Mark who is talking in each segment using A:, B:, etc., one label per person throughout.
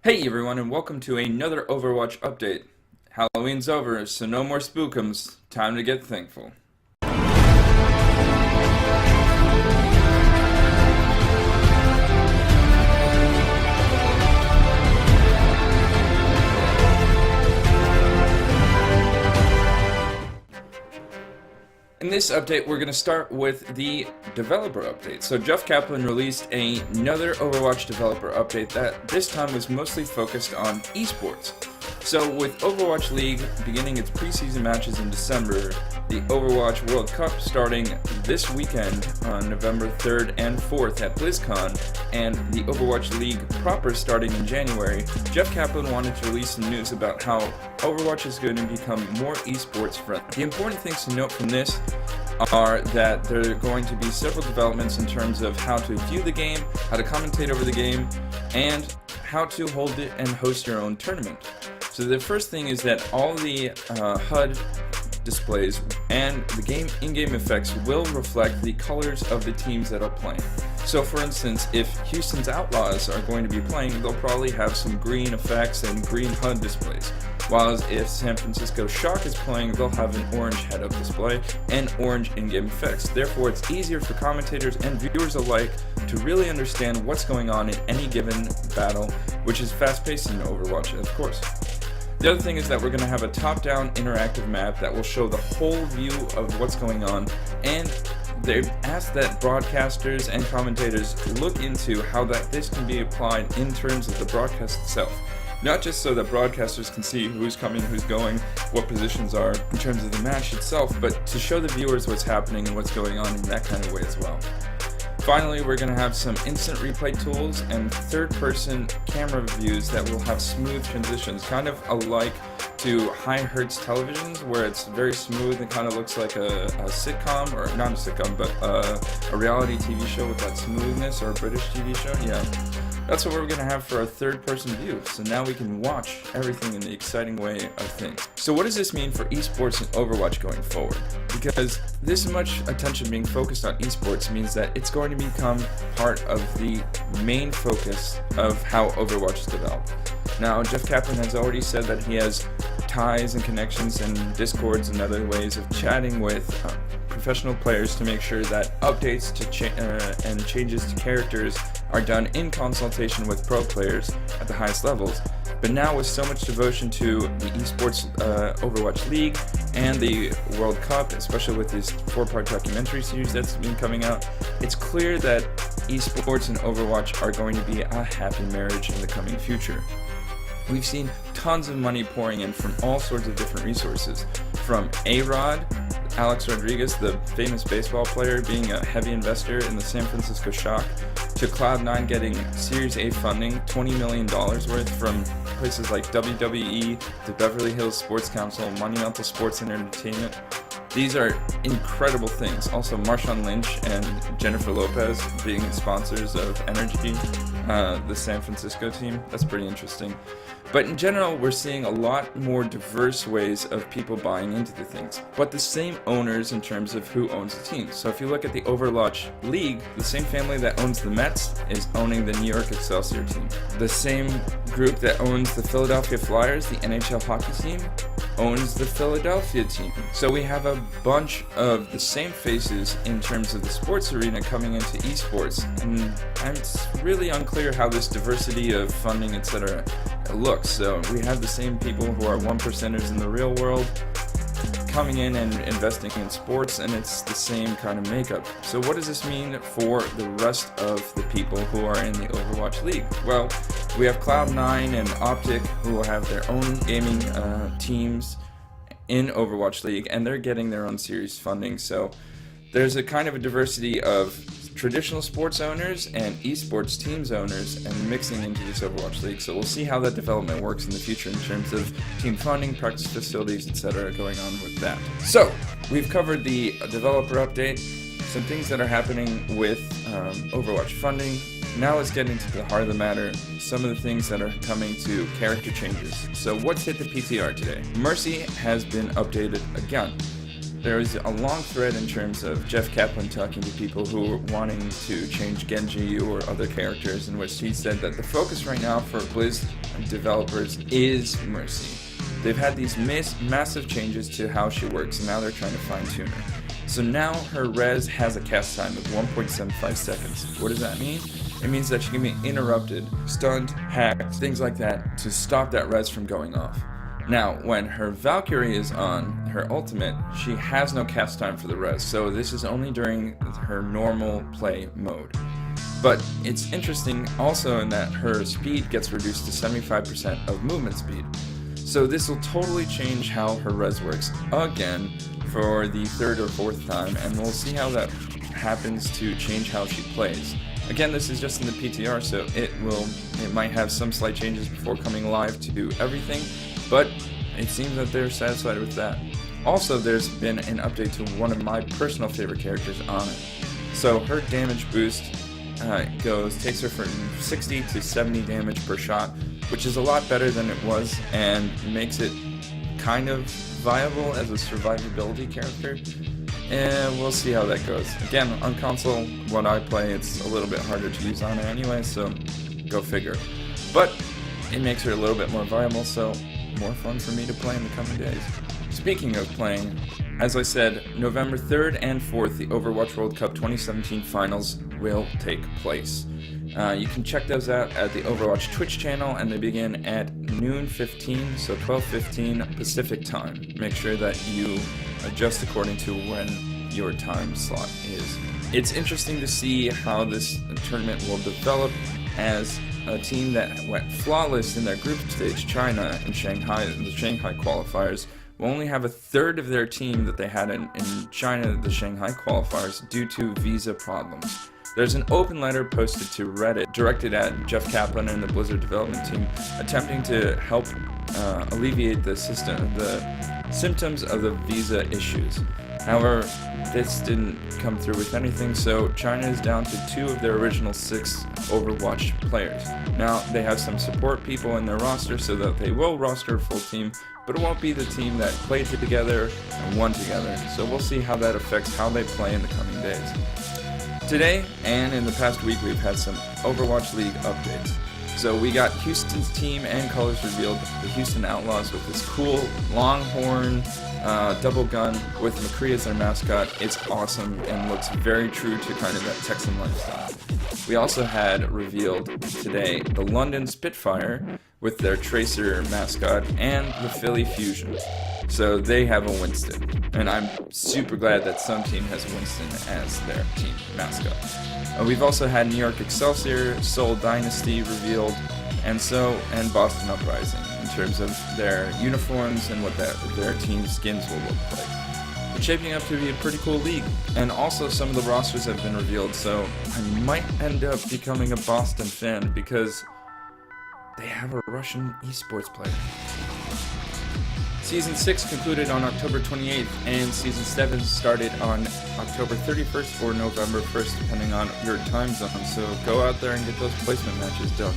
A: Hey everyone, and welcome to another Overwatch update. Halloween's over, so no more spookums. Time to get thankful. In this update, we're going to start with the developer update. So Jeff Kaplan released another Overwatch developer update that this time was mostly focused on esports. So with Overwatch League beginning its preseason matches in December, the Overwatch World Cup starting this weekend on November 3rd and 4th at BlizzCon, and the Overwatch League proper starting in January, Jeff Kaplan wanted to release some news about how Overwatch is going to become more esports friendly. The important things to note from this are that there are going to be several developments in terms of how to view the game, how to commentate over the game, and how to hold it and host your own tournament. So the first thing is that all the HUD displays and the in-game effects will reflect the colors of the teams that are playing. So for instance, if Houston's Outlaws are going to be playing, they'll probably have some green effects and green HUD displays. While if San Francisco Shock is playing, they'll have an orange head-up display and orange in-game effects. Therefore, it's easier for commentators and viewers alike to really understand what's going on in any given battle, which is fast-paced in Overwatch, of course. The other thing is that we're going to have a top-down interactive map that will show the whole view of what's going on, and they've asked that broadcasters and commentators look into how this can be applied in terms of the broadcast itself. Not just so that broadcasters can see who's coming, who's going, what positions are in terms of the match itself, but to show the viewers what's happening and what's going on in that kind of way as well. Finally, we're going to have some instant replay tools and third-person camera views that will have smooth transitions, kind of alike to high hertz televisions, where it's very smooth and kind of looks like a sitcom, or not a sitcom, but a reality TV show with that smoothness, or a British TV show. Yeah, that's what we're going to have for our third-person view. So now we can watch everything in the exciting way of things. So what does this mean for esports and Overwatch going forward? Because this much attention being focused on esports means that it's going to become part of the main focus of how Overwatch is developed. Now, Jeff Kaplan has already said that he has ties and connections and discords and other ways of chatting with professional players to make sure that updates to and changes to characters are done in consultation with pro players at the highest levels. But now with so much devotion to the esports Overwatch League and the World Cup, especially with this 4-part documentary series that's been coming out, it's clear that esports and Overwatch are going to be a happy marriage in the coming future. We've seen tons of money pouring in from all sorts of different resources, from A-Rod, Alex Rodriguez, the famous baseball player, being a heavy investor in the San Francisco Shock, to Cloud9 getting Series A funding, $20 million worth, from places like WWE, the Beverly Hills Sports Council, Monumental Sports and Entertainment. These are incredible things. Also, Marshawn Lynch and Jennifer Lopez being sponsors of Energy, the San Francisco team. That's pretty interesting. But in general, we're seeing a lot more diverse ways of people buying into the things, but the same owners in terms of who owns the team. So if you look at the Overwatch League, the same family that owns the Mets is owning the New York Excelsior team. The same group that owns the Philadelphia Flyers, the NHL hockey team, owns the Philadelphia team. So we have a bunch of the same faces in terms of the sports arena coming into esports, and it's really unclear how this diversity of funding, etc. looks. So we have the same people who are 1%ers in the real world coming in and investing in sports, and it's the same kind of makeup. So what does this mean for the rest of the people who are in the Overwatch League? Well, we have Cloud9 and Optic, who will have their own gaming teams in Overwatch League, and they're getting their own series funding. So there's a kind of a diversity of traditional sports owners and esports teams owners and mixing into this Overwatch League. So we'll see how that development works in the future in terms of team funding, practice facilities, etc. going on with that. So we've covered the developer update, some things that are happening with Overwatch funding. Now let's get into the heart of the matter, some of the things that are coming to character changes. So what's hit the PTR today? Mercy has been updated again. There was a long thread in terms of Jeff Kaplan talking to people who were wanting to change Genji or other characters, in which he said that the focus right now for Blizz developers is Mercy. They've had these massive changes to how she works, and now they're trying to fine-tune her. So now her res has a cast time of 1.75 seconds. What does that mean? It means that she can be interrupted, stunned, hacked, things like that, to stop that res from going off. Now, when her Valkyrie is on her ultimate, she has no cast time for the res, so this is only during her normal play mode. But it's interesting also in that her speed gets reduced to 75% of movement speed. So this will totally change how her res works again for the third or fourth time, and we'll see how that happens to change how she plays. Again, this is just in the PTR, so it might have some slight changes before coming live to do everything, but it seems that they're satisfied with that. Also, there's been an update to one of my personal favorite characters, Ana. So her damage boost takes her from 60 to 70 damage per shot, which is a lot better than it was, and makes it kind of viable as a survivability character. And we'll see how that goes. Again, on console, when I play, it's a little bit harder to use Ana anyway, so go figure. But it makes her a little bit more viable, so more fun for me to play in the coming days. Speaking of playing, as I said, November 3rd and 4th, the Overwatch World Cup 2017 finals will take place. You can check those out at the Overwatch Twitch channel, and they begin at noon 15, so 12:15 Pacific time. Make sure that you adjust according to when your time slot is. It's interesting to see how this tournament will develop, as a team that went flawless in their group stage, China, in Shanghai, the Shanghai qualifiers, will only have a third of their team that they had in China, the Shanghai qualifiers, due to visa problems. There's an open letter posted to Reddit directed at Jeff Kaplan and the Blizzard development team, attempting to help alleviate the symptoms of the visa issues. However, this didn't come through with anything, so China is down to 2 of their original 6 Overwatch players. Now, they have some support people in their roster so that they will roster a full team, but it won't be the team that played together and won together, so we'll see how that affects how they play in the coming days. Today, and in the past week, we've had some Overwatch League updates. So we got Houston's team and colors revealed, the Houston Outlaws, with this cool longhorn double gun with McCree as their mascot. It's awesome and looks very true to kind of that Texan lifestyle. We also had revealed today the London Spitfire with their Tracer mascot and the Philly Fusion. So they have a Winston, and I'm super glad that some team has Winston as their team mascot. We've also had New York Excelsior, Seoul Dynasty revealed, and Boston Uprising in terms of their uniforms and what their team skins will look like. It's shaping up to be a pretty cool league, and also some of the rosters have been revealed, so I might end up becoming a Boston fan because they have a Russian esports player. Season 6 concluded on October 28th, and Season 7 started on October 31st or November 1st, depending on your time zone, so go out there and get those placement matches done.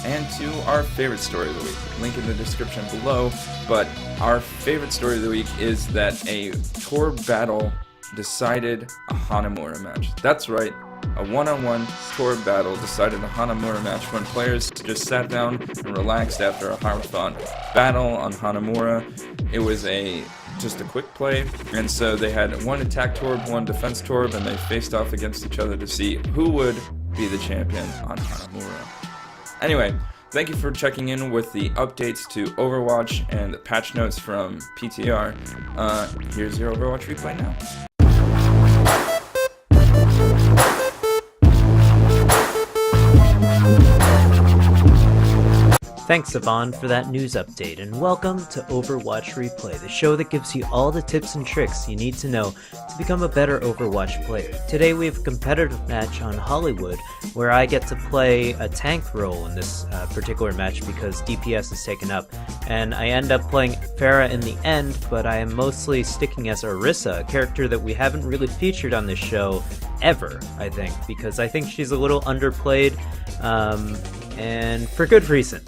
A: And to our favorite story of the week, link in the description below, but our favorite story of the week is that a tour battle decided a Hanamura match. That's right. A one-on-one tour battle decided a Hanamura match when players just sat down and relaxed after a hard-fought battle on Hanamura. It was just a quick play, and so they had one attack torb, one defense torb, and they faced off against each other to see who would be the champion on Hanamura. Anyway, thank you for checking in with the updates to Overwatch and the patch notes from PTR. Here's your Overwatch replay now.
B: Thanks, Yvonne, for that news update, and welcome to Overwatch Replay, the show that gives you all the tips and tricks you need to know to become a better Overwatch player. Today we have a competitive match on Hollywood, where I get to play a tank role in this particular match because DPS is taken up, and I end up playing Pharah in the end, but I am mostly sticking as Orisa, a character that we haven't really featured on this show ever, I think, because I think she's a little underplayed, and for good reason.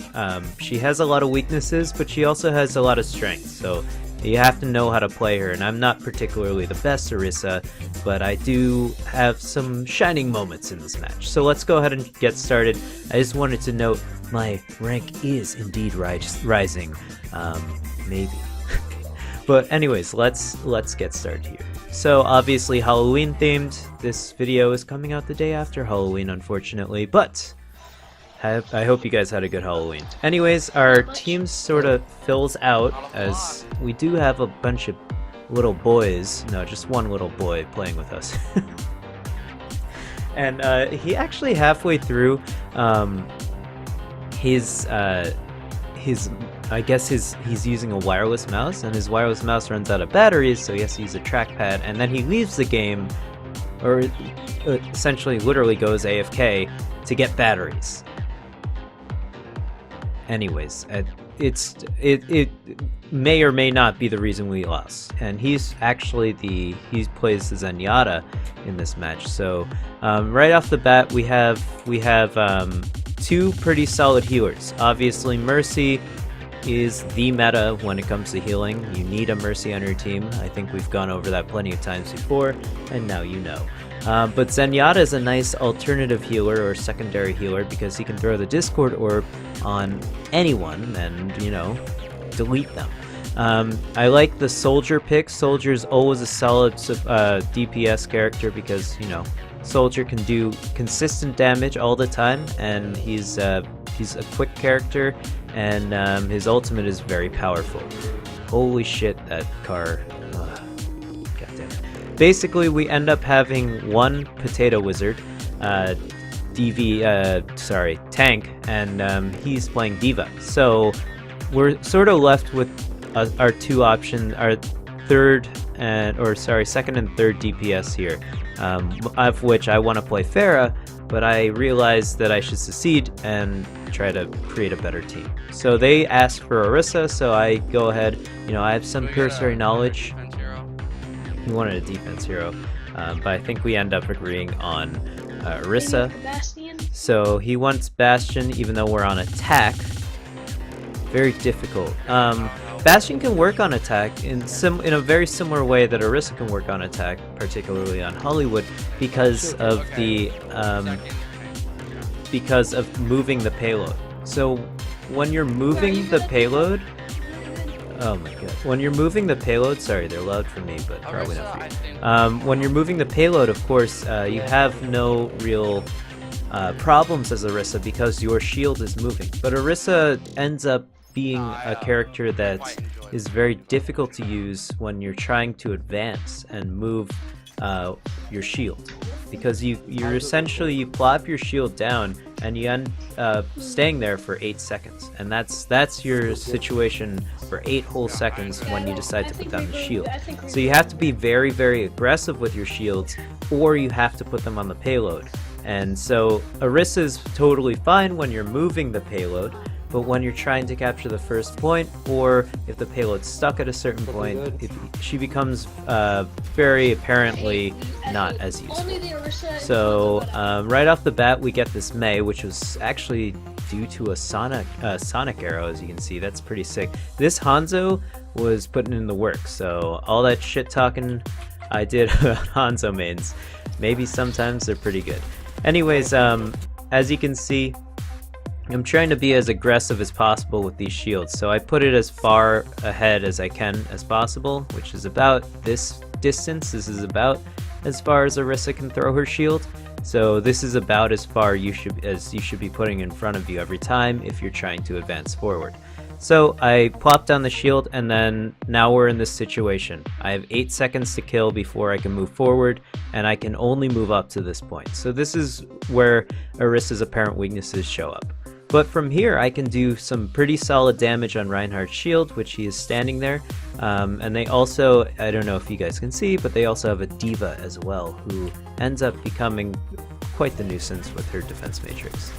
B: She has a lot of weaknesses, but she also has a lot of strengths, so You have to know how to play her, and I'm not particularly the best Orisa, but I do have some shining moments in this match. So let's go ahead and get started. I just wanted to note my rank is indeed rising. Maybe. But anyways, let's get started here. So obviously Halloween themed. This video is coming out the day after Halloween, unfortunately, but I hope you guys had a good Halloween. Anyways, our team sort of fills out as we do have a bunch of little boys. No, just one little boy playing with us. And he actually halfway through he's using a wireless mouse, and his wireless mouse runs out of batteries, so he has to use a trackpad, and then he leaves the game, or essentially literally goes AFK to get batteries. Anyways, it may or may not be the reason we lost, and he's actually he plays the Zenyatta in this match. So right off the bat, we have two pretty solid healers. Obviously, Mercy is the meta when it comes to healing. You need a Mercy on your team. I think we've gone over that plenty of times before, and now you know. But Zenyatta is a nice alternative healer or secondary healer because he can throw the Discord Orb on anyone and, you know, delete them. I like the Soldier pick. Soldier's always a solid DPS character because, you know, Soldier can do consistent damage all the time, and he's a quick character, and his ultimate is very powerful. Holy shit, that car. Basically, we end up having one Potato Wizard, Tank, and he's playing D.Va. So we're sort of left with our two options, our second and third DPS here, of which I want to play Pharah, but I realized that I should secede and try to create a better team. So they asked for Orisa, so I go ahead, you know, I have some cursory knowledge. He wanted a defense hero, but I think we end up agreeing on Orisa. So he wants Bastion, even though we're on attack. Very difficult. Bastion can work on attack in a very similar way that Orisa can work on attack, particularly on Hollywood, because of moving the payload. So when you're moving the payload. Oh my god. When you're moving the payload, sorry, they're loud for me, but probably not for you. When you're moving the payload, of course, you have no real problems as Orisa because your shield is moving. But Orisa ends up being a character that is very difficult to use when you're trying to advance and move your shield, because you plop your shield down and you end up staying there for 8 seconds, and that's your situation for 8 whole seconds when you decide to put down the shield. So you have to be very, very aggressive with your shields, or you have to put them on the payload. And so Orisa is totally fine when you're moving the payload, but when you're trying to capture the first point, or if the payload's stuck at a certain point, she becomes very apparently not as useful. So right off the bat, we get this Mei, which was actually due to a sonic arrow, as you can see. That's pretty sick. This Hanzo was putting in the work, so all that shit talking I did about Hanzo mains, maybe sometimes they're pretty good. Anyways, as you can see, I'm trying to be as aggressive as possible with these shields, so I put it as far ahead as I can as possible, which is about this distance. This is about as far as Orisa can throw her shield, so this is about as far you should be putting in front of you every time if you're trying to advance forward. So I plop down the shield, and then now we're in this situation. I have 8 seconds to kill before I can move forward, and I can only move up to this point. So this is where Orisa's apparent weaknesses show up. But from here, I can do some pretty solid damage on Reinhardt's shield, which he is standing there. And they also, I don't know if you guys can see, but they also have a D.Va as well, who ends up becoming quite the nuisance with her defense matrix.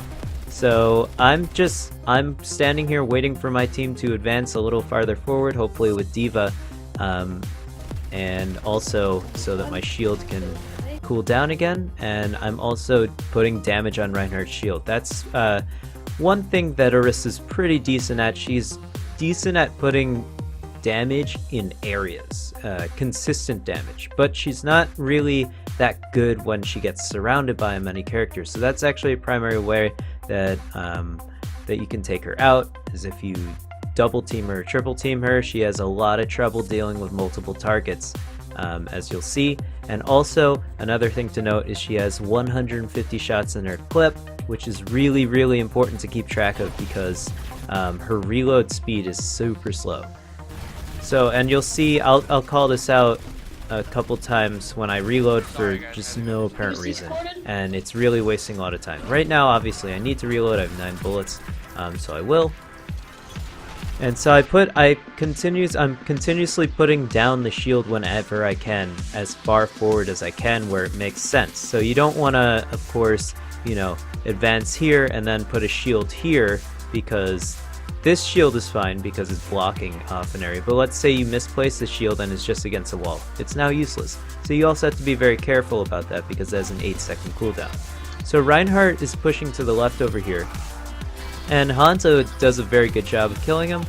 B: So I'm standing here waiting for my team to advance a little farther forward, hopefully with D.Va, and also so that my shield can cool down again. And I'm also putting damage on Reinhardt's shield. That's one thing that Orisa's pretty decent at. She's decent at putting damage in areas, consistent damage, but she's not really that good when she gets surrounded by many characters. So that's actually a primary way that that you can take her out, is if you double team her, triple team her. She has a lot of trouble dealing with multiple targets, as you'll see. And also another thing to note is she has 150 shots in her clip, which is really, really important to keep track of because her reload speed is super slow. So, and you'll see, I'll call this out a couple times when I reload for just no apparent reason, and it's really wasting a lot of time. Right now, obviously, I need to reload. I have 9 bullets, so I will. And so I'm continuously putting down the shield whenever I can, as far forward as I can where it makes sense. So you don't want to, of course, you know, advance here and then put a shield here, because this shield is fine because it's blocking off an area. But let's say you misplace the shield and it's just against a wall. It's now useless. So you also have to be very careful about that because there's an 8-second cooldown. So Reinhardt is pushing to the left over here, and Hanzo does a very good job of killing him.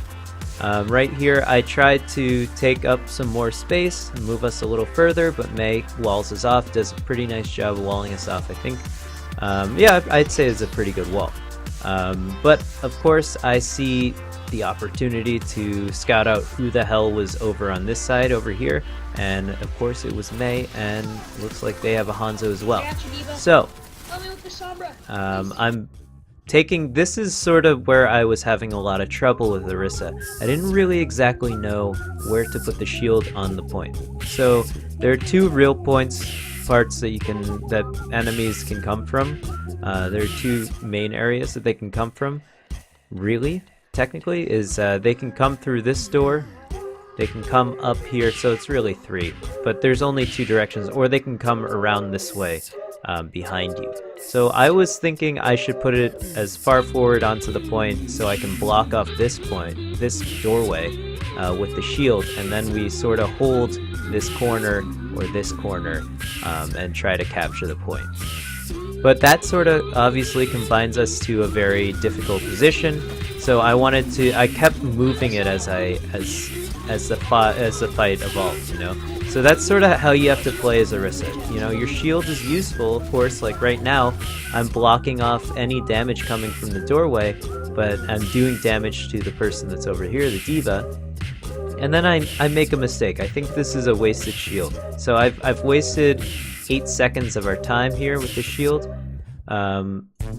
B: Right here, I tried to take up some more space and move us a little further, but Mei walls us off, does a pretty nice job of walling us off, I think. Yeah, I'd say it's a pretty good wall. But of course, I see the opportunity to scout out who the hell was over on this side over here, and of course it was Mei, and looks like they have a Hanzo as well. So, I'm taking, this is sort of where I was having a lot of trouble with Orisa. I didn't really exactly know where to put the shield on the point. So there are 2 real parts that enemies can come from. There are 2 main areas that they can come from. Really, technically, is they can come through this door. They can come up here, so it's really 3. But there's only 2 directions, or they can come around this way. Behind you. So I was thinking I should put it as far forward onto the point so I can block off this point, this doorway, with the shield, and then we sort of hold this corner or this corner and try to capture the point. But that sort of obviously combines us to a very difficult position, so I kept moving it as the fight evolved, you know? So that's sort of how you have to play as Orisa. You know, your shield is useful, of course, like right now, I'm blocking off any damage coming from the doorway, but I'm doing damage to the person that's over here, the D.Va, and then I make a mistake. I think this is a wasted shield. So I've wasted 8 seconds of our time here with the shield.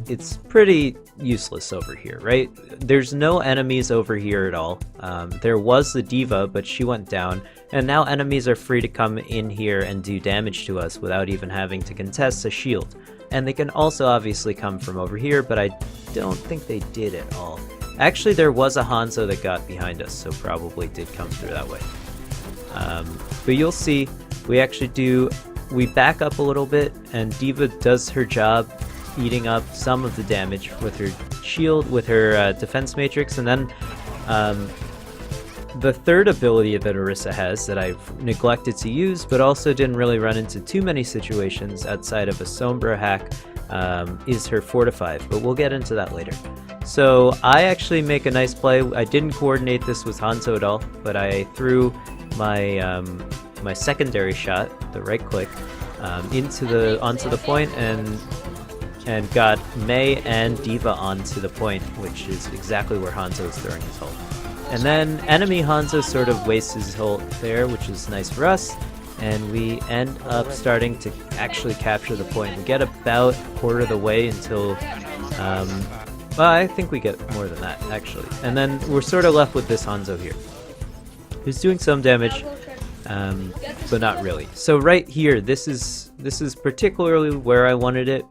B: It's pretty useless over here, right? There's no enemies over here at all. There was the D.Va, but she went down, and now enemies are free to come in here and do damage to us without even having to contest a shield. And they can also obviously come from over here, but I don't think they did at all. Actually, there was a Hanzo that got behind us, so probably did come through that way. But you'll see, we back up a little bit, and D.Va does her job eating up some of the damage with her shield, with her defense matrix, and then the third ability that Orisa has that I've neglected to use, but also didn't really run into too many situations outside of a Sombra hack, is her Fortify, but we'll get into that later. So I actually make a nice play. I didn't coordinate this with Hanzo at all, but I threw my my secondary shot, the right click, onto the point, and got Mei and D.Va onto the point, which is exactly where Hanzo is throwing his ult. And then enemy Hanzo sort of wastes his ult there, which is nice for us, and we end up starting to actually capture the point. We get about a quarter of the way until, well, I think we get more than that, actually. And then we're sort of left with this Hanzo here, who's doing some damage, but not really. So right here, this is particularly where I wanted it.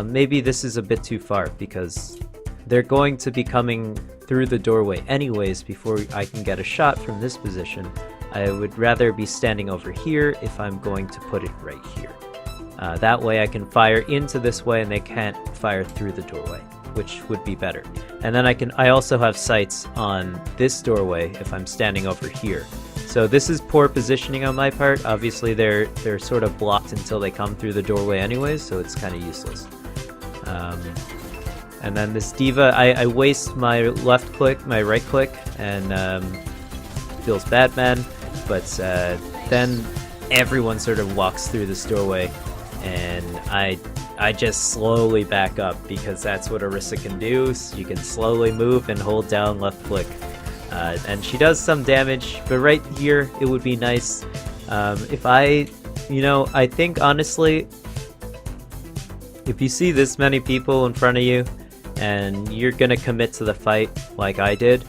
B: Maybe this is a bit too far because they're going to be coming through the doorway anyways before I can get a shot from this position. I would rather be standing over here if I'm going to put it right here. That way I can fire into this way and they can't fire through the doorway, which would be better. And then I also have sights on this doorway if I'm standing over here. So this is poor positioning on my part. Obviously they're sort of blocked until they come through the doorway anyways, so it's kind of useless. And then this D.Va, I waste my left click, my right click, and feels bad, man. But then everyone sort of walks through this doorway, and I just slowly back up because that's what Orisa can do. So you can slowly move and hold down left click. And she does some damage, but right here it would be nice if I think honestly, if you see this many people in front of you and you're gonna commit to the fight like I did,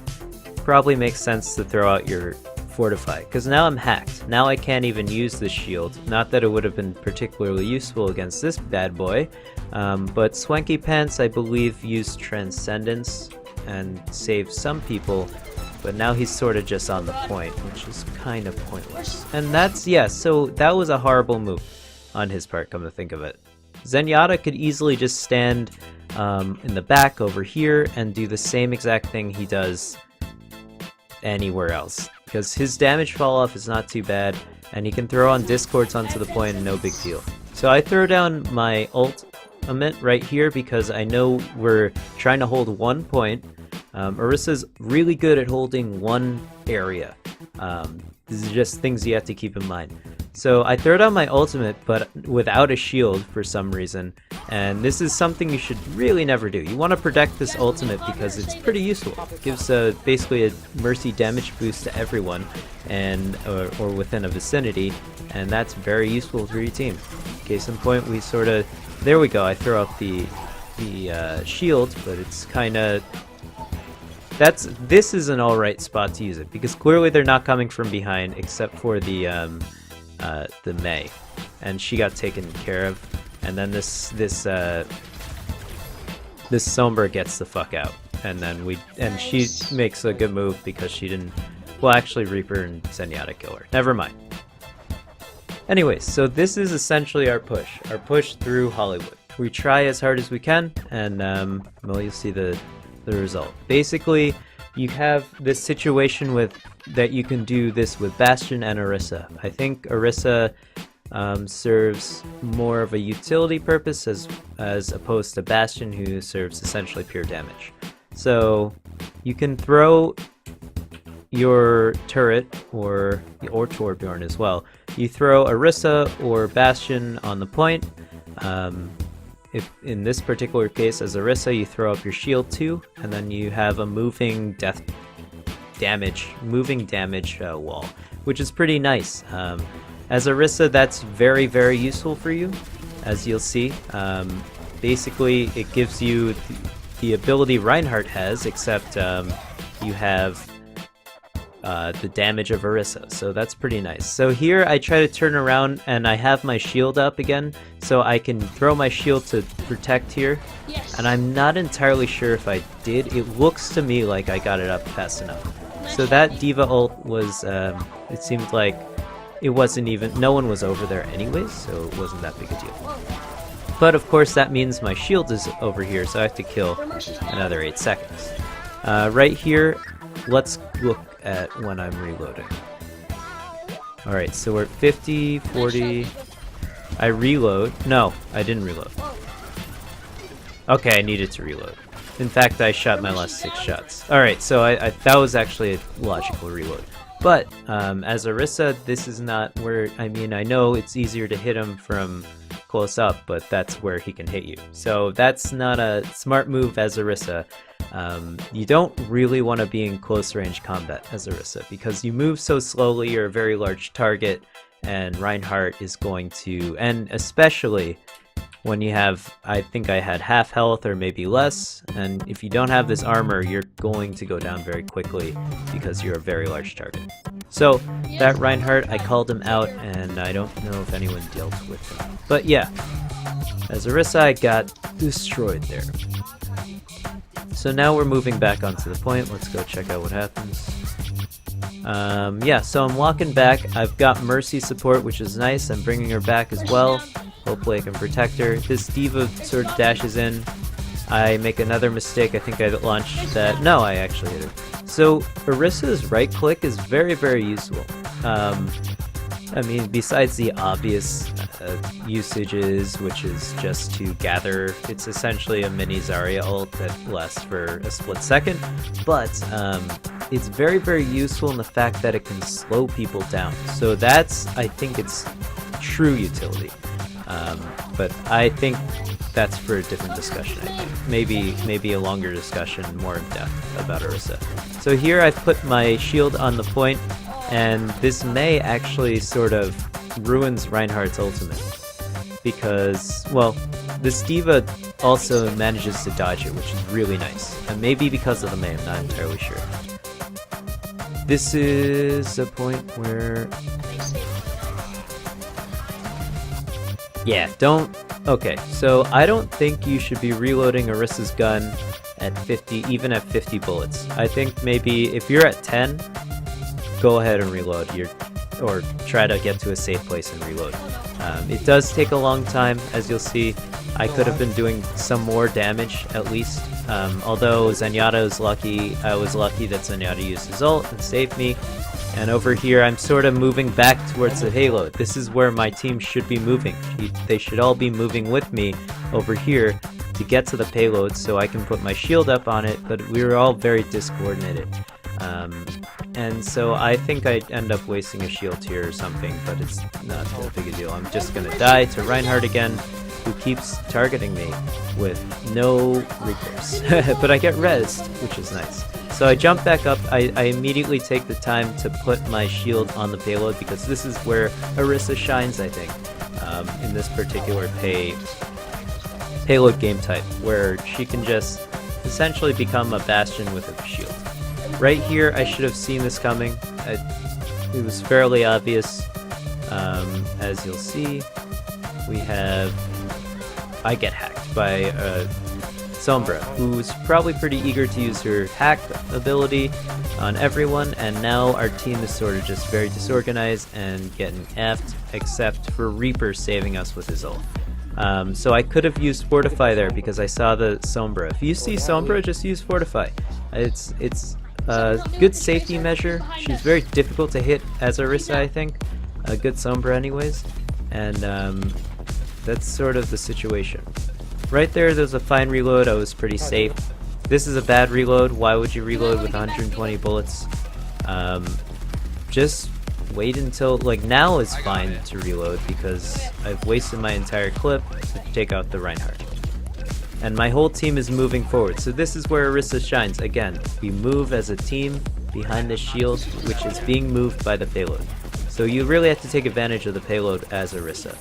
B: probably makes sense to throw out your Fortify, because now I'm hacked. Now I can't even use this shield. Not that it would have been particularly useful against this bad boy, but Swanky Pants, I believe, used Transcendence and saved some people, but now he's sort of just on the point, which is kind of pointless. And so that was a horrible move on his part, come to think of it. Zenyatta could easily just stand in the back over here and do the same exact thing he does anywhere else, because his damage fall off is not too bad, and he can throw on discords onto the point and no big deal. So I throw down my ultimate right here because I know we're trying to hold 1 point. Orisa's really good at holding one area. These are just things you have to keep in mind. So I throw down my ultimate, but without a shield for some reason, and this is something you should really never do. You want to protect this ultimate because it's pretty useful. It gives basically a mercy damage boost to everyone, and or within a vicinity, and that's very useful for your team. Case in point, we sort of, there we go. I throw out the shield, but it's kind of, this is an alright spot to use it because clearly they're not coming from behind except for the Mei, and she got taken care of, and then this Sombra gets the fuck out, and then she makes a good move because she didn't, well, actually Reaper and Zenyatta kill her. Never mind. Anyways, so this is essentially our push through Hollywood. We try as hard as we can, and well, you'll see the result. Basically, you have this situation that you can do this with Bastion and Orisa. I think Orisa serves more of a utility purpose as opposed to Bastion, who serves essentially pure damage. So you can throw your turret or Torbjorn as well. You throw Orisa or Bastion on the point. If in this particular case, as Orisa, you throw up your shield too, and then you have a moving damage wall, which is pretty nice. As Orisa, that's very, very useful for you, as you'll see. Basically, it gives you the ability Reinhardt has, except you have the damage of Orisa, so that's pretty nice. So here I try to turn around and I have my shield up again, so I can throw my shield to protect here. Yes. And I'm not entirely sure if I did. It looks to me like I got it up fast enough. So that D.Va ult was, it seemed like it wasn't even, no one was over there anyways, so it wasn't that big a deal. But of course that means my shield is over here, so I have to kill another 8 seconds. Right here, let's look at when I'm reloading. Alright, so we're at 50, 40. I reload. No, I didn't reload. Okay, I needed to reload. In fact, I shot my last 6 shots. Alright, so that was actually a logical reload. But, as Orisa, this is not where, I mean, I know it's easier to hit him from close up, but that's where he can hit you. So that's not a smart move as Orisa. You don't really want to be in close range combat as Orisa because you move so slowly, you're a very large target, and Reinhardt is going to, and especially when you have, I think I had half health or maybe less, and if you don't have this armor, you're going to go down very quickly because you're a very large target. So that Reinhardt, I called him out, and I don't know if anyone dealt with him. But yeah, as Orisa, I got destroyed there. So now we're moving back onto the point. Let's go check out what happens. Yeah, so I'm walking back. I've got Mercy support, which is nice. I'm bringing her back as well. Hopefully I can protect her. This D.Va sort of dashes in. I make another mistake. I think I launched that. No, I actually hit her. So Orisa's right click is very, very useful. I mean, besides the obvious usages, which is just to gather, it's essentially a mini Zarya ult that lasts for a split second, but it's very, very useful in the fact that it can slow people down. So that's, I think, its true utility. But I think that's for a different discussion. I think maybe a longer discussion, more in depth about Orisa. So here I've put my shield on the point, and this may actually sort of ruins Reinhardt's ultimate because, well, this D.Va also manages to dodge it, which is really nice. And maybe because of the May, I'm not entirely sure. This is a point where... yeah, don't... okay, so I don't think you should be reloading Orisa's gun at 50, even at 50 bullets. I think maybe if you're at 10, go ahead and reload. Or try to get to a safe place and reload. It does take a long time, as you'll see. I could have been doing some more damage, at least. Although Zenyatta is lucky, I was lucky that Zenyatta used his ult and saved me. And over here, I'm sort of moving back towards the payload. This is where my team should be moving. They should all be moving with me over here to get to the payload so I can put my shield up on it, but we were all very discoordinated. And so I think I'd end up wasting a shield here or something, but it's not that big a deal. I'm just gonna die to Reinhardt again, who keeps targeting me with no recourse. But I get rezzed, which is nice. So I jump back up, I immediately take the time to put my shield on the payload because this is where Orisa shines, I think, in this particular payload game type, where she can just essentially become a bastion with a shield. Right here, I should have seen this coming. It was fairly obvious. As you'll see, I get hacked by Sombra, who's probably pretty eager to use her hack ability on everyone, and now our team is sort of just very disorganized and getting effed, except for Reaper saving us with his ult. So I could have used Fortify there because I saw the Sombra. If you see Sombra, just use Fortify. It's a good safety measure. She's very difficult to hit as Orisa, I think. A good Sombra anyways. And that's sort of the situation. Right there's a fine reload. I was pretty safe. This is a bad reload. Why would you reload with 120 bullets? Just wait until, like, now is fine to reload because I've wasted my entire clip to take out the Reinhardt. And my whole team is moving forward. So this is where Orisa shines. Again, we move as a team behind the shield, which is being moved by the payload. So you really have to take advantage of the payload as Orisa.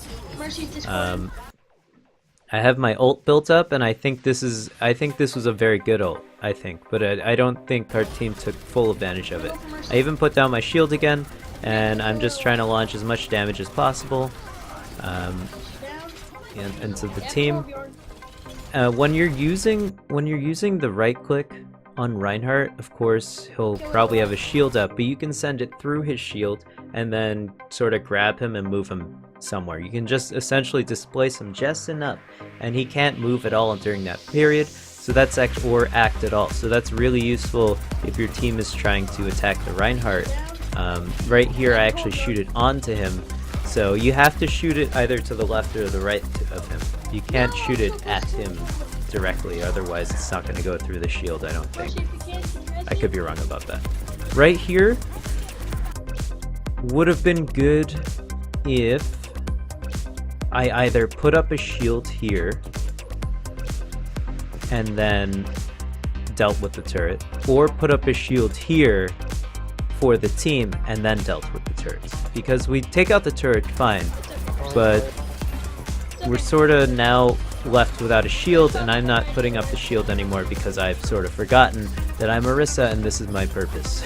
B: I have my ult built up, and I think this was a very good ult, I think. But I don't think our team took full advantage of it. I even put down my shield again, and I'm just trying to launch as much damage as possible. And to the team. When you're using the right click on Reinhardt, of course he'll probably have a shield up, but you can send it through his shield and then sort of grab him and move him somewhere. You can just essentially displace him just enough, and he can't move at all during that period. So that's or act at all. So that's really useful if your team is trying to attack the Reinhardt. Right here, I actually shoot it onto him. So you have to shoot it either to the left or the right of him. You can't shoot it at him directly, otherwise it's not going to go through the shield, I don't think. I could be wrong about that. Right here would have been good if I either put up a shield here and then dealt with the turret, or put up a shield here for the team and then dealt with the turrets. Because we take out the turret, fine, but we're sort of now left without a shield, and I'm not putting up the shield anymore because I've sort of forgotten that I'm Orisa and this is my purpose.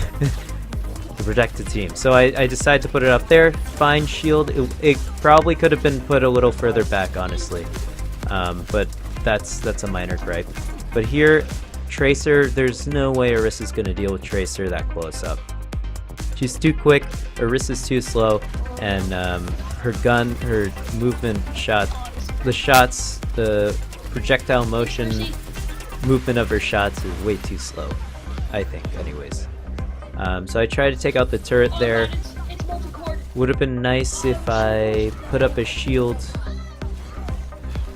B: To protect the team. So I decided to put it up there. Fine shield. It probably could have been put a little further back, honestly. But that's a minor gripe. But here, Tracer, there's no way Orisa's going to deal with Tracer that close up. She's too quick, Orisa's too slow, and her gun, her movement the projectile motion movement of her shots is way too slow, I think, anyways. So I tried to take out the turret there. Would have been nice if I put up a shield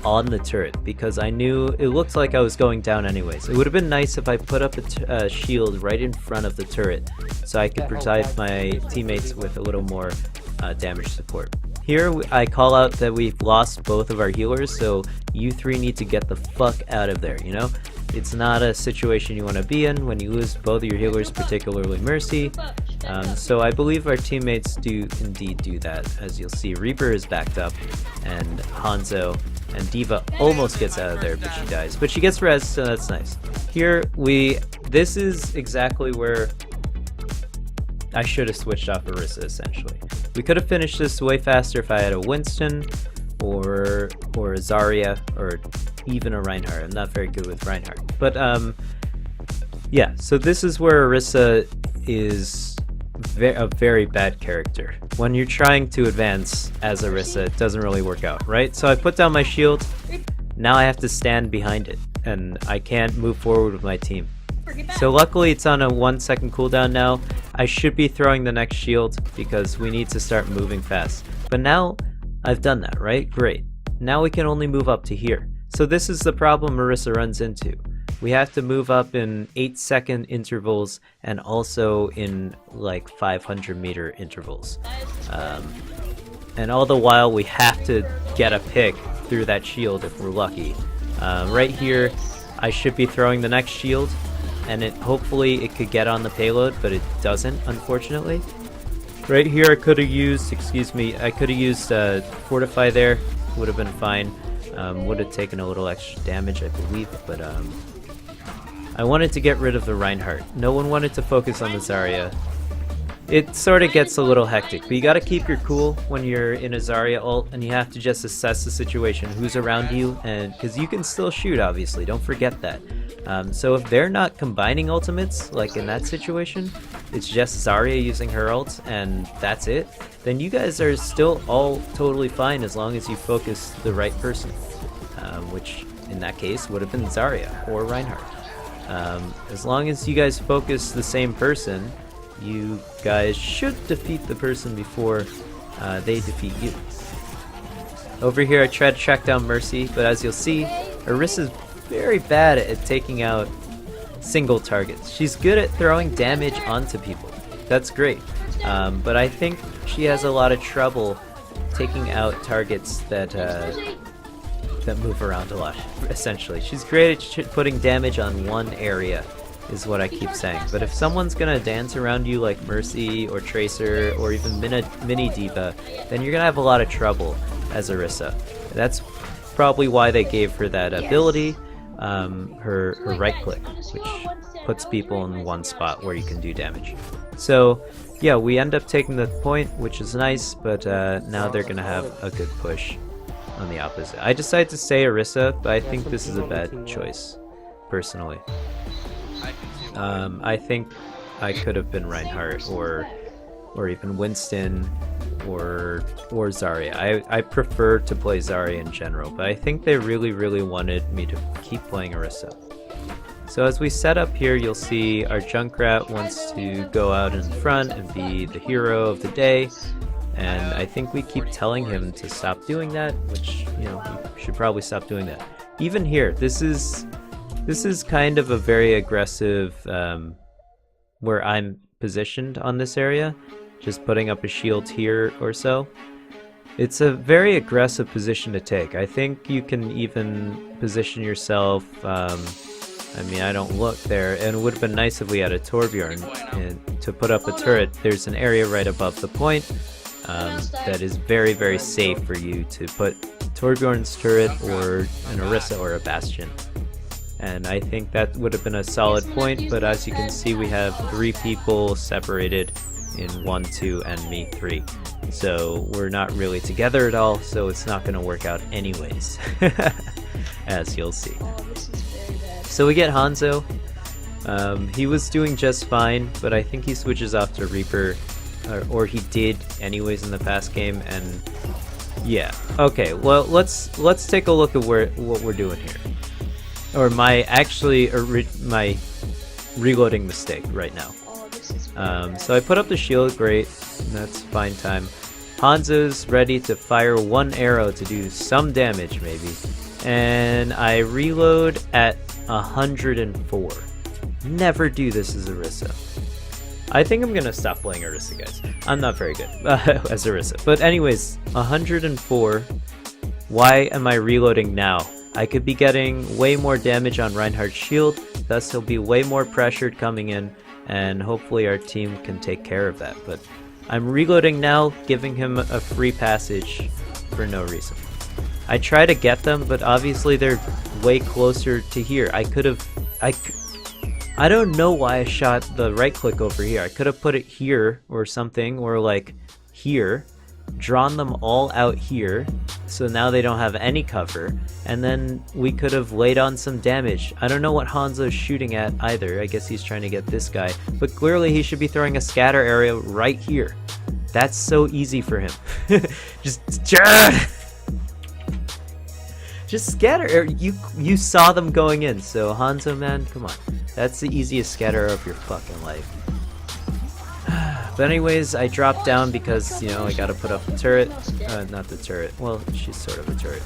B: on the turret because I knew it looked like I was going down anyways. It would have been nice if I put up a shield right in front of the turret so I could provide my teammates with a little more damage support. Here I call out that we've lost both of our healers, so you three need to get the fuck out of there, you know? It's not a situation you want to be in when you lose both of your healers, particularly Mercy. So I believe our teammates do indeed do that. As you'll see, Reaper is backed up, and Hanzo and D.Va almost gets out of there, but she dies. But she gets res, so that's nice. Here, this is exactly where I should have switched off Orisa, essentially. We could have finished this way faster if I had a Winston, or a Zarya, or even a Reinhardt. I'm not very good with Reinhardt. But, yeah, so this is where Orisa is a very bad character. When you're trying to advance as Orisa, it doesn't really work out, right? So I put down my shield, now I have to stand behind it, and I can't move forward with my team. So luckily it's on a 1 second cooldown now. I should be throwing the next shield because we need to start moving fast. But now I've done that, right? Great. Now we can only move up to here. So this is the problem Orisa runs into. We have to move up in 8-second intervals and also in like 500-meter intervals. And all the while we have to get a pick through that shield if we're lucky. Right here I should be throwing the next shield, and hopefully it could get on the payload, but it doesn't, unfortunately. Right here I could have used, Fortify there, would have been fine. Would have taken a little extra damage, I believe, but I wanted to get rid of the Reinhardt. No one wanted to focus on the Zarya. It sort of gets a little hectic, but you gotta keep your cool when you're in a Zarya ult, and you have to just assess the situation, who's around you, and because you can still shoot, obviously, don't forget that. So if they're not combining ultimates, like in that situation, it's just Zarya using her ult, and that's it, then you guys are still all totally fine as long as you focus the right person, which in that case would have been Zarya or Reinhardt. As long as you guys focus the same person, you guys should defeat the person before they defeat you. Over here I tried to track down Mercy, but as you'll see, Orisa's very bad at taking out single targets. She's good at throwing damage onto people. That's great. But I think she has a lot of trouble taking out targets that move around a lot, essentially. She's great at putting damage on one area, is what I keep saying. But if someone's gonna dance around you like Mercy or Tracer or even Mini D.Va, then you're gonna have a lot of trouble as Orisa. That's probably why they gave her that ability, her right click, which puts people in one spot where you can do damage. So yeah, we end up taking the point, which is nice, but now they're gonna have a good push on the opposite. I decided to stay Orisa, but I think this is a bad choice, personally. I think I could have been Reinhardt or even Winston or Zarya. I prefer to play Zarya in general, but I think they really wanted me to keep playing Orisa. So as we set up here, you'll see our Junkrat wants to go out in front and be the hero of the day, and I think we keep telling him to stop doing that, which, you know, he should probably stop doing that. Even here, this is kind of a very aggressive, where I'm positioned on this area, just putting up a shield here or so. It's a very aggressive position to take. I think you can even position yourself, I mean, I don't look there, and it would have been nice if we had a Torbjorn and to put up a turret. There's an area right above the point that is very safe for you to put Torbjorn's turret or an Orisa or a Bastion. And I think that would have been a solid point, but as you can see, we have 3 people separated in 1, 2, and me 3. So we're not really together at all, so it's not going to work out anyways, as you'll see. So we get Hanzo. He was doing just fine, but I think he switches off to Reaper, or he did anyways in the past game, and yeah. Okay, well, let's take a look at what we're doing here. Or my reloading mistake right now. So I put up the shield, great, that's fine time. Hanzo's ready to fire one arrow to do some damage maybe, and I reload at 104. Never do this as Orisa. I think I'm gonna stop playing Orisa, guys. I'm not very good as Orisa. But anyways, 104. Why am I reloading now? I could be getting way more damage on Reinhardt's shield, thus he'll be way more pressured coming in, and hopefully our team can take care of that. But I'm reloading now, giving him a free passage for no reason. I try to get them, but obviously they're way closer to here. I don't know why I shot the right click over here. I could have put it here or something, or like here, drawn them all out here, so now they don't have any cover, and then we could have laid on some damage. I don't know what Hanzo's shooting at either. I guess he's trying to get this guy, but clearly he should be throwing a scatter area right here. That's so easy for him. Just scatter. You saw them going in, so Hanzo, man, come on. That's the easiest scatter of your fucking life. But anyways, I dropped down because, you know, I gotta put up the turret. Not the turret. Well, she's sort of a turret.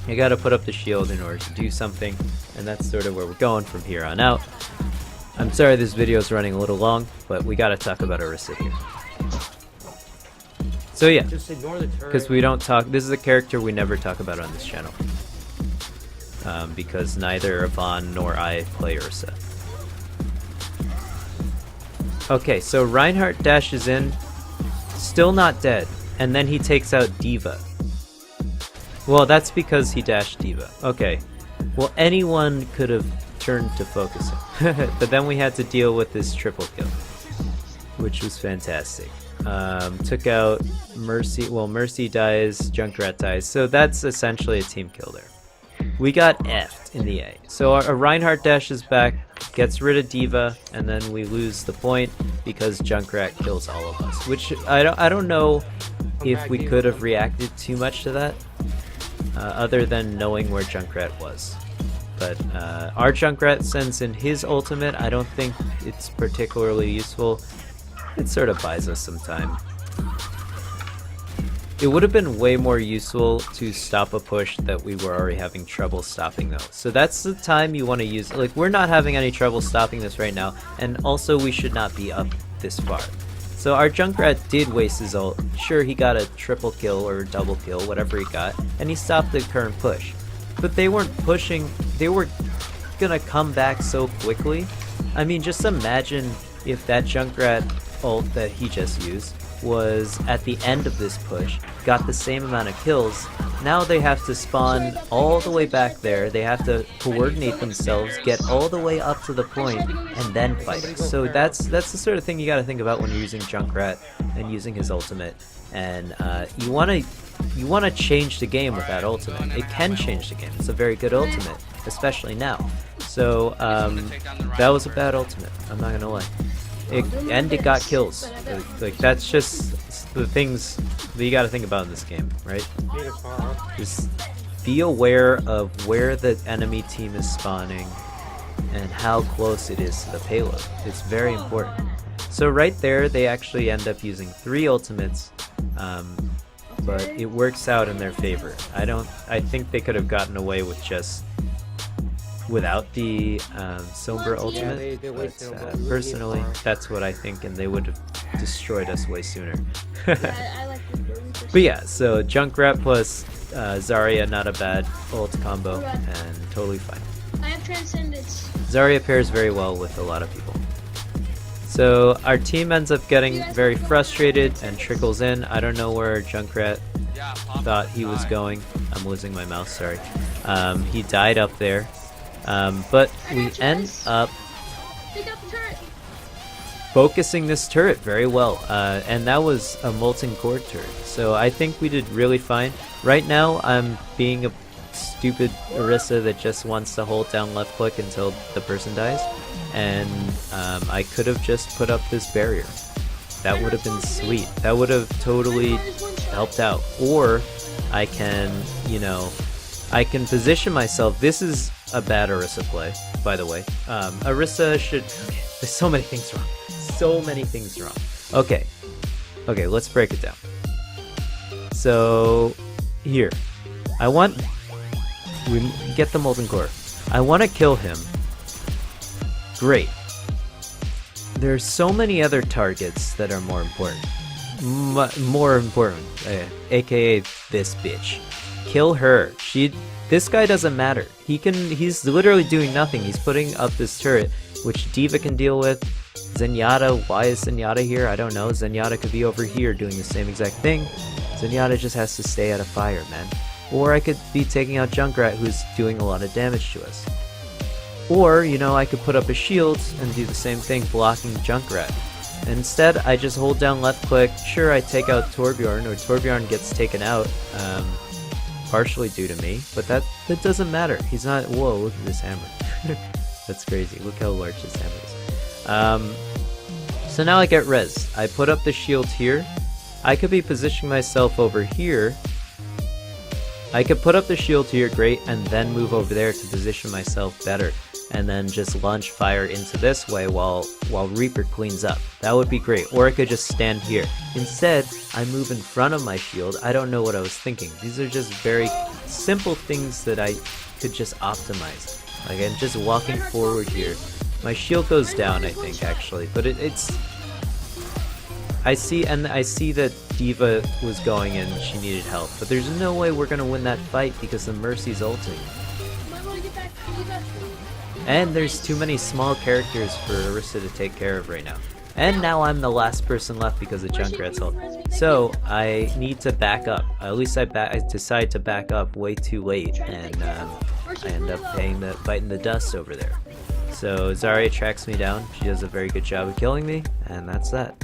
B: I gotta put up the shield in order to do something, and that's sort of where we're going from here on out. I'm sorry this video is running a little long, but we gotta talk about Orisa here. So yeah, because we don't talk, this is a character we never talk about on this channel. Because neither Yvonne nor I play Orisa. Okay, so Reinhardt dashes in, still not dead, and then he takes out D.Va. Well, that's because he dashed D.Va. Okay, well anyone could have turned to focus him. But then we had to deal with this triple kill, which was fantastic. Took out Mercy. Well, Mercy dies, Junkrat dies, so that's essentially a team kill there. We got F'd in the A. So our Reinhardt dashes back, gets rid of D.Va, and then we lose the point because Junkrat kills all of us. Which I don't know if we could have reacted too much to that, other than knowing where Junkrat was. But our Junkrat sends in his ultimate. I don't think it's particularly useful. It sort of buys us some time. It would have been way more useful to stop a push that we were already having trouble stopping though. So that's the time you want to use, like, we're not having any trouble stopping this right now, and also we should not be up this far. So our Junkrat did waste his ult. Sure, he got a triple kill or double kill, whatever he got, and he stopped the current push. But they weren't pushing, they were gonna come back so quickly. I mean, just imagine if that Junkrat ult that he just used was at the end of this push, got the same amount of kills. Now they have to spawn all the way back there, they have to coordinate themselves, get all the way up to the point, and then fight us. So that's the sort of thing you gotta think about when you're using Junkrat and using his ultimate. And you wanna change the game with that ultimate. It can change the game. It's a very good ultimate, especially now. So that was a bad ultimate, I'm not gonna lie. It got kills. Like, that's just the things that you gotta think about in this game, right? Just be aware of where the enemy team is spawning and how close it is to the payload. It's very important. So right there, they actually end up using 3 ultimates, but it works out in their favor. I think they could have gotten away with just without the Sombra ultimate, but personally, that's what I think, and they would have destroyed us way sooner. But yeah, so Junkrat plus Zarya, not a bad ult combo, and totally fine.
C: I have Transcendence.
B: Zarya pairs very well with a lot of people. So our team ends up getting very frustrated and trickles in. I don't know where Junkrat thought he was going. I'm losing my mouse, sorry. He died up there. But we end up focusing this turret very well, and that was a Molten Core turret, so I think we did really fine. Right now I'm being a stupid Orisa that just wants to hold down left click until the person dies, and I could have just put up this barrier. That would have been sweet. That would have totally helped out. Or I can, you know, I can position myself. This is a bad Orisa play, by the way. Orisa should... There's so many things wrong. So many things wrong. Okay. Okay, let's break it down. So, here. I want We get the Molten Core. I want to kill him. Great. There's so many other targets that are more important. More important, aka this bitch. Kill her. This guy doesn't matter. He's literally doing nothing. He's putting up this turret, which D.Va can deal with. Zenyatta, why is Zenyatta here? I don't know. Zenyatta could be over here doing the same exact thing. Zenyatta just has to stay out of fire, man. Or I could be taking out Junkrat, who's doing a lot of damage to us. Or, you know, I could put up a shield and do the same thing, blocking Junkrat. Instead, I just hold down left click. Sure, I take out Torbjorn, or Torbjorn gets taken out, partially due to me, but that doesn't matter. He's not. Whoa, look at this hammer. That's crazy. Look how large this hammer is. So now I get res. I put up the shield here. I could be positioning myself over here. I could put up the shield here, great, and then move over there to position myself better. And then just launch fire into this way while Reaper cleans up. That would be great. Or I could just stand here. Instead, I move in front of my shield. I don't know what I was thinking. These are just very simple things that I could just optimize. Like, I'm just walking forward here. My shield goes down, I think, actually. But it's... I see that D.Va was going in and she needed help. But there's no way we're going to win that fight because the Mercy's ulting. And there's too many small characters for Orisa to take care of right now. And now I'm the last person left because of Junkrat's ult. So I need to back up. At least I decide to back up way too late, and I end up biting the dust over there. So Zarya tracks me down. She does a very good job of killing me, and that's that.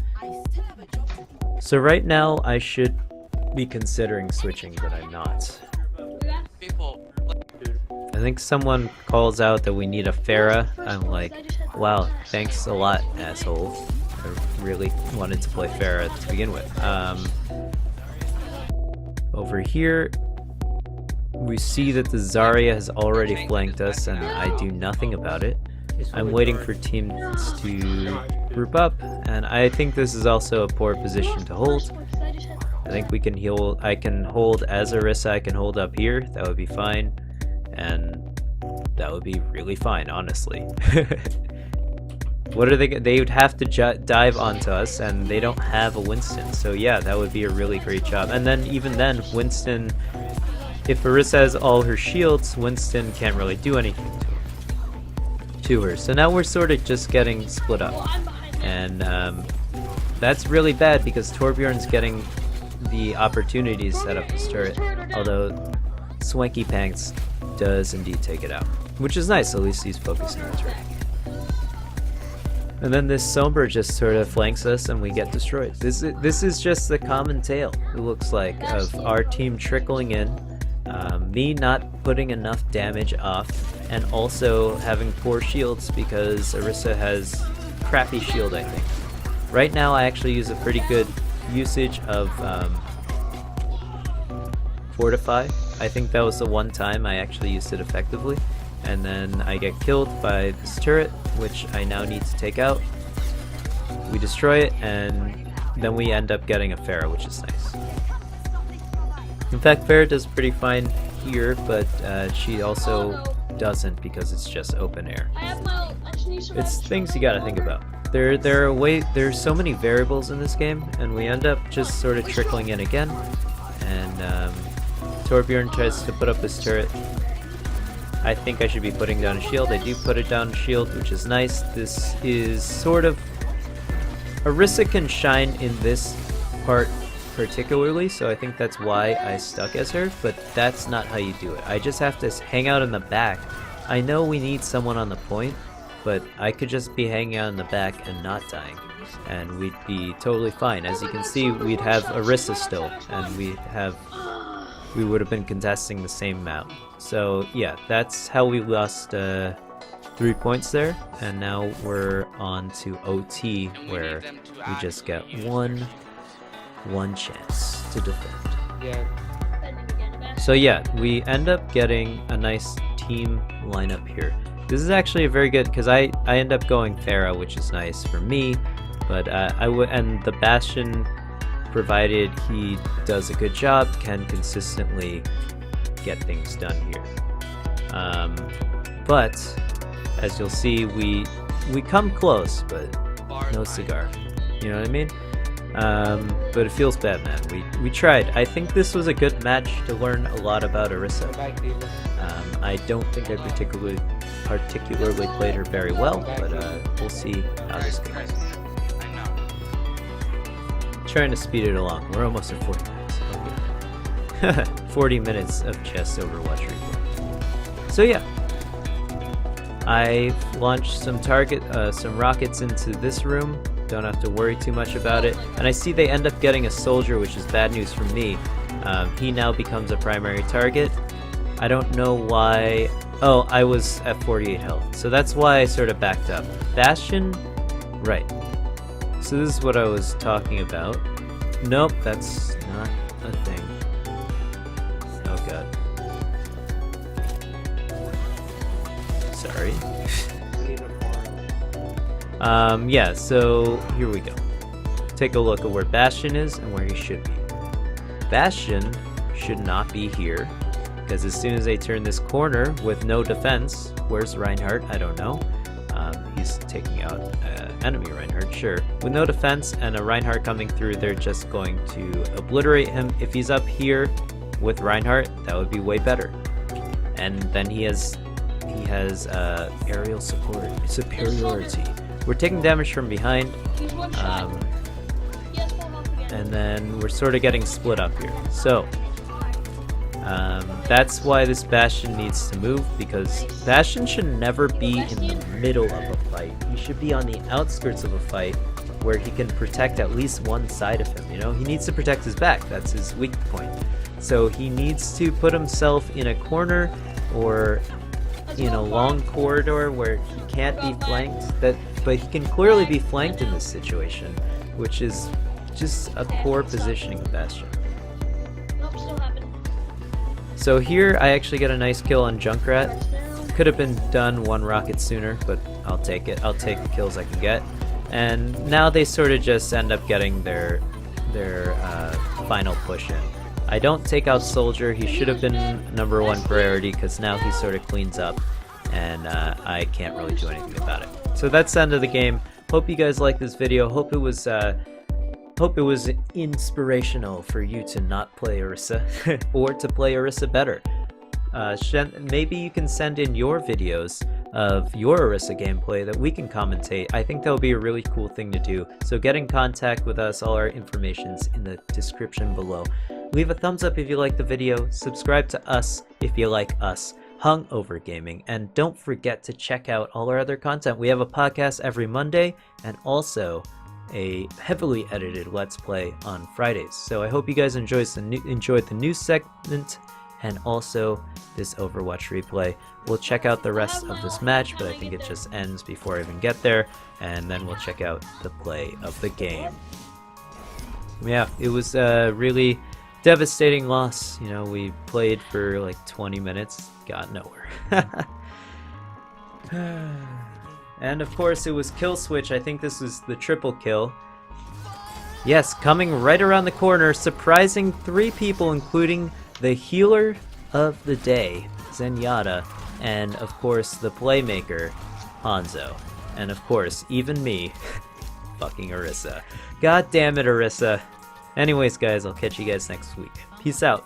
B: So right now I should be considering switching, but I'm not. I think someone calls out that we need a Pharah. I'm like, wow, thanks a lot, asshole. I really wanted to play Pharah to begin with. Over here, we see that the Zarya has already flanked us and I do nothing about it. I'm waiting for teams to group up, and I think this is also a poor position to hold. I think we can heal. I can hold as Orisa, I can hold up here, that would be fine. And that would be really fine, honestly. What are they would have to dive onto us, and they don't have a Winston. So yeah, that would be a really great job. And then even then, Winston, if Orisa has all her shields, Winston can't really do anything to her. So now we're sort of just getting split up. And that's really bad because Torbjorn's getting the opportunity to set up his turret. Although Swanky Pants does indeed take it out, which is nice. At least he's focusing on the turret. And then this Sombra just sort of flanks us and we get destroyed. This is just the common tale, it looks like, of our team trickling in, me not putting enough damage off, and also having poor shields because Orisa has crappy shield, I think. Right now I actually use a pretty good usage of Fortify. I think that was the one time I actually used it effectively. And then I get killed by this turret, which I now need to take out. We destroy it, and then we end up getting a Pharah, which is nice. In fact, Pharah does pretty fine here, but she also doesn't because it's just open air. It's things you gotta think about. There's so many variables in this game, and we end up just sort of trickling in again. And Torbjorn tries to put up his turret. I think I should be putting down a shield. I do put it down a shield, which is nice. This is sort of... Orisa can shine in this part particularly, so I think that's why I stuck as her, but that's not how you do it. I just have to hang out in the back. I know we need someone on the point, but I could just be hanging out in the back and not dying, and we'd be totally fine. As you can see, we'd have Orisa still, and we would have been contesting the same amount. So yeah, that's how we lost 3 points there, and now we're on to OT, where we just get one chance to defend.
D: Yeah.
B: So yeah, we end up getting a nice team lineup here. This is actually a very good, because I end up going Pharah, which is nice for me, but and the Bastion, provided he does a good job, can consistently get things done here. But as you'll see, we come close, but no cigar. You know what I mean? But it feels bad, man. We tried. I think this was a good match to learn a lot about Orisa. I don't think I particularly played her very well, but we'll see how this goes. Trying to speed it along. We're almost at 40 minutes. Okay. 40 minutes of just Overwatch replay. So yeah, I launched some rockets into this room. Don't have to worry too much about it. And I see they end up getting a soldier, which is bad news for me. He now becomes a primary target. I don't know why. Oh, I was at 48 health, so that's why I sort of backed up. Bastion, right. So this is what I was talking about. Nope, that's not a thing. Oh god. Sorry. Yeah, so here we go. Take a look at where Bastion is and where he should be. Bastion should not be here, because as soon as they turn this corner with no defense, where's Reinhardt? I don't know. He's taking out enemy Reinhardt, sure. With no defense and a Reinhardt coming through, they're just going to obliterate him. If he's up here with Reinhardt, that would be way better. And then he has aerial superiority. We're taking damage from behind.
C: He's one shot. He has full health again.
B: And then we're sort of getting split up here. So that's why this Bastion needs to move, because Bastion should never be in the middle of a fight. He should be on the outskirts of a fight where he can protect at least one side of him, you know? He needs to protect his back. That's his weak point. So he needs to put himself in a corner or in a long corridor where he can't be flanked. But he can clearly be flanked in this situation, which is just a poor positioning of Bastion.
C: Nope, still happened.
B: So here I actually get a nice kill on Junkrat. Could have been done one rocket sooner, but I'll take it. I'll take the kills I can get. And now they sort of just end up getting their final push in. I don't take out Soldier. He should have been #1 priority, because now he sort of cleans up, and I can't really do anything about it. So that's the end of the game. Hope you guys liked this video. Hope it was inspirational for you to not play Orisa or to play Orisa better. Maybe you can send in your videos of your Orisa gameplay that we can commentate. I think that would be a really cool thing to do. So get in contact with us. All our information's in the description below. Leave a thumbs up if you like the video. Subscribe to us if you like us. Hungover Gaming, and don't forget to check out all our other content. We have a podcast every Monday and also a heavily edited Let's Play on Fridays. So I hope you guys enjoyed the news segment and also this Overwatch replay. We'll check out the rest of this match, but I think it just ends before I even get there, and then we'll check out the play of the game. Yeah, it was a really devastating loss. You know, we played for like 20 minutes, got nowhere. And of course it was kill switch. I think this was the triple kill. Yes, coming right around the corner, surprising 3 people, including the healer of the day, Zenyatta, and of course the playmaker, Hanzo, and of course even me, fucking Orisa. God damn it, Orisa. Anyways guys, I'll catch you guys next week. Peace out.